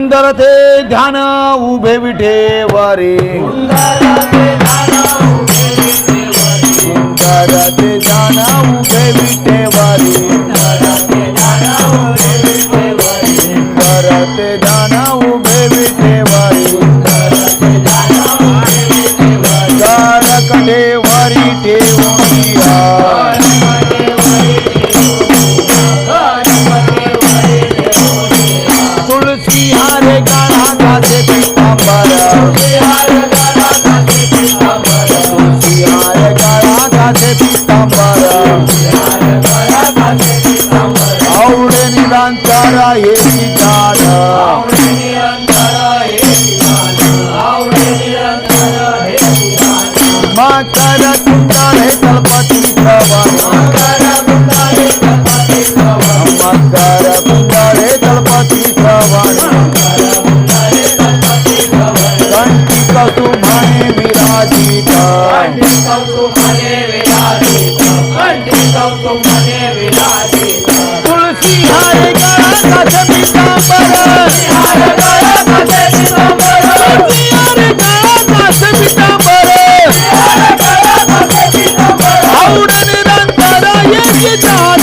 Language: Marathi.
सुंदर ते ध्यान उभे विठेवरी, सुंदर ते ध्यान उभे विठेवरी, सुंदर ते ध्यान उभे विठेवरी, गार कडेवरी ठेवूनिया, तुळसी हारे गाणा गाते पितांबर, तुळसी हारे गाणा गाते पितांबर, आवडे निरंतर येती जाण, मकर कुंडळे तळपती श्रवण, मकर कुंडळे तळपती श्रवण, कंठी कौतुभाने विराजित, तुळसी हारे गाणा गाते पितांबर, तुळसी हारे गाणा गाते पितांबर, आवड निरंतर येती जाण,